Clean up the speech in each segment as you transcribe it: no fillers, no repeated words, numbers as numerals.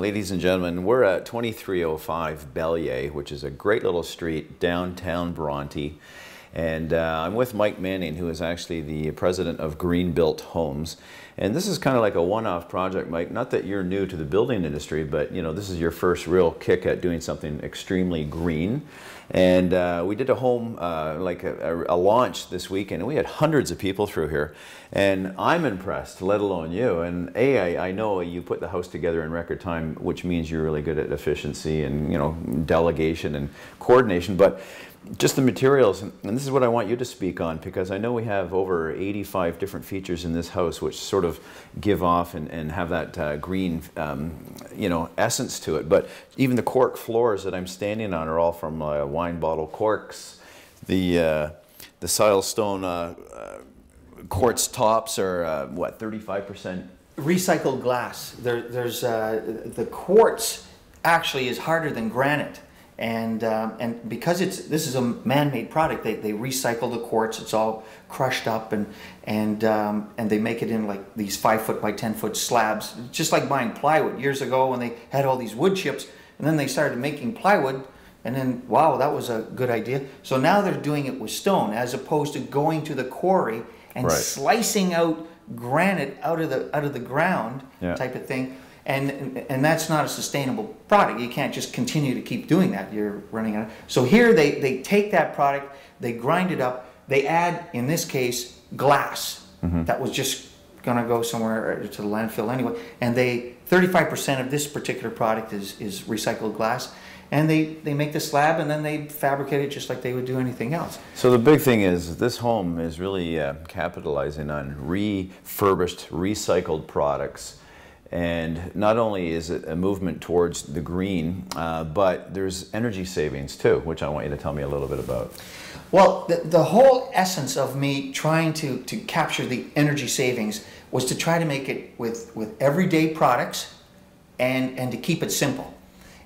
Ladies and gentlemen, we're at 2305 Bellier, which is a great little street downtown Bronte. And I'm with Mike Manning, who is actually the president of Bilt Homes. And this is kind of like a one-off project, Mike. Not that you're new to the building industry, but you know, this is your first real kick at doing something extremely green. And we did a home, like a launch this weekend, and we had hundreds of people through here. And I'm impressed, let alone you. And I know you put the house together in record time, which means you're really good at efficiency and, you know, delegation and coordination. But just the materials, and this is what I want you to speak on, because I know we have over 85 different features in this house which sort of give off and have that green, you know, essence to it. But even the cork floors that I'm standing on are all from wine bottle corks. The silestone quartz tops are what, 35%? Recycled glass. There's the quartz actually is harder than granite. And because this is a man-made product, they recycle the quartz. It's all crushed up, and they make it in like these 5-foot by 10-foot slabs, just like buying plywood years ago when they had all these wood chips, and then they started making plywood, and then wow, that was a good idea. So now they're doing it with stone, as opposed to going to the quarry and slicing out granite out of the ground, type of thing. And that's not a sustainable product. You can't just continue to keep doing that. You're running out. So here they take that product, they grind it up, they add, in this case, glass. That was just going to go somewhere to the landfill anyway. And 35% of this particular product is recycled glass. And they make the slab, and then they fabricate it just like they would do anything else. So the big thing is this home is really capitalizing on refurbished, recycled products. And not only is it a movement towards the green, but there's energy savings too, which I want you to tell me a little bit about. Well, the whole essence of me trying to capture the energy savings was to try to make it with everyday products and to keep it simple.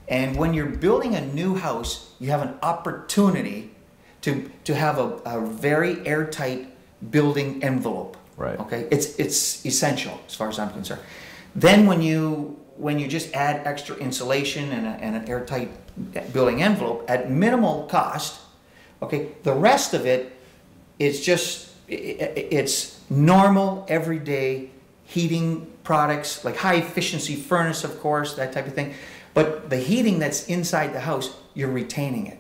And when you're building a new house, you have an opportunity to have a very airtight building envelope. Right. Okay, it's essential as far as I'm concerned. Then when you just add extra insulation and an airtight building envelope at minimal cost, okay, the rest of it is just, it's normal everyday heating products, like high efficiency furnace, of course, that type of thing. But the heating that's inside the house, you're retaining it.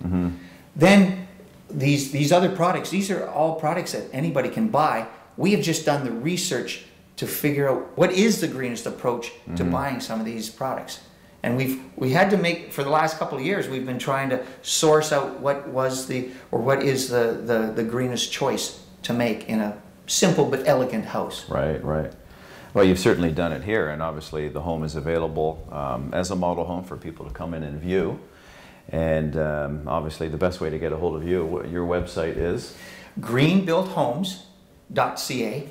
Then these other products, these are all products that anybody can buy. We have just done the research to figure out what is the greenest approach to buying some of these products. And we had to make, for the last couple of years, we've been trying to source out what is the greenest choice to make in a simple but elegant house. Right, right. Well, you've certainly done it here, and obviously the home is available as a model home for people to come in and view. And obviously the best way to get a hold of you, your website is? greenbilthomes.ca.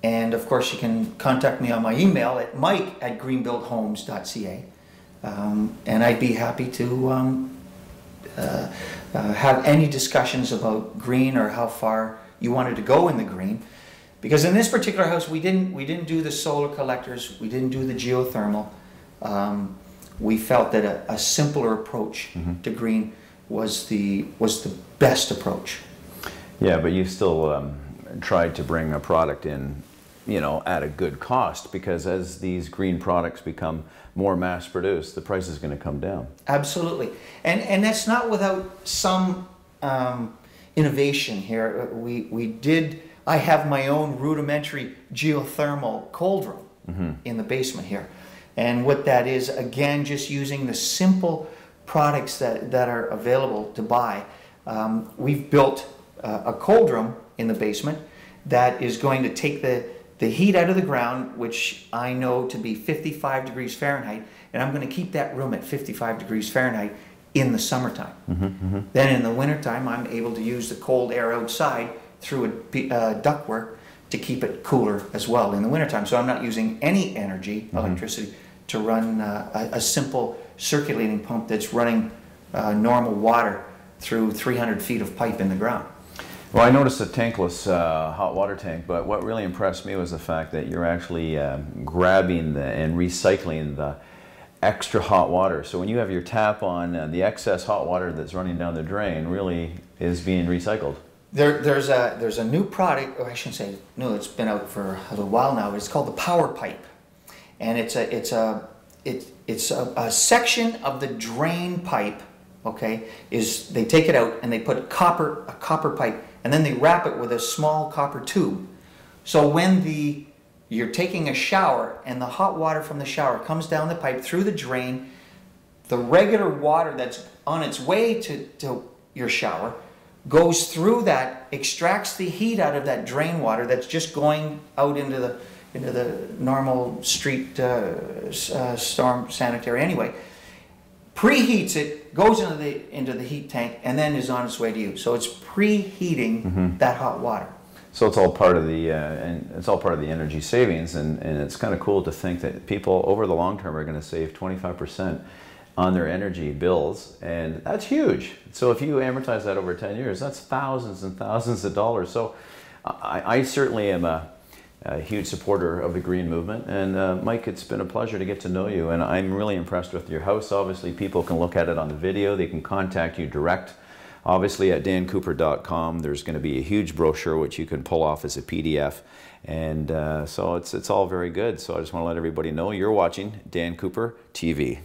And of course, you can contact me on my email at mike@greenbilthomes.ca. And I'd be happy to have any discussions about green or how far you wanted to go in the green. Because in this particular house, we didn't do the solar collectors, we didn't do the geothermal. We felt that a simpler approach to green was the best approach. Yeah, but you still tried to bring a product in, you know, at a good cost, because as these green products become more mass produced, the price is going to come down. Absolutely. And that's not without some innovation here. I have my own rudimentary geothermal cold room in the basement here. And what that is, again, just using the simple products that are available to buy. We've built a cold room in the basement that is going to take the heat out of the ground, which I know to be 55 degrees Fahrenheit, and I'm going to keep that room at 55 degrees Fahrenheit in the summertime. Then in the wintertime, I'm able to use the cold air outside through a ductwork to keep it cooler as well in the wintertime. So I'm not using any energy, electricity, to run a simple circulating pump that's running normal water through 300 feet of pipe in the ground. Well, I noticed a tankless hot water tank, but what really impressed me was the fact that you're actually grabbing and recycling the extra hot water. So when you have your tap on, the excess hot water that's running down the drain really is being recycled. There's a new product, or I shouldn't say new, it's been out for a little while now. It's called the Power Pipe, and it's a section of the drain pipe. Okay, is they take it out and they put a copper pipe, and then they wrap it with a small copper tube. So when you're taking a shower and the hot water from the shower comes down the pipe through the drain, the regular water that's on its way to your shower goes through that, extracts the heat out of that drain water that's just going out into the normal street storm sanitary anyway, preheats it, goes into the heat tank, and then is on its way to you. So it's preheating that hot water. So it's all part of the and it's all part of the energy savings, and it's kind of cool to think that people over the long term are going to save 25% on their energy bills, and that's huge. So if you amortize that over 10 years, that's thousands and thousands of dollars. So I certainly am a huge supporter of the green movement, and Mike, it's been a pleasure to get to know you, and I'm really impressed with your house. Obviously, people can look at it on the video, they can contact you direct. Obviously at dancooper.com there's going to be a huge brochure which you can pull off as a PDF, and so it's all very good. So I just want to let everybody know you're watching Dan Cooper TV.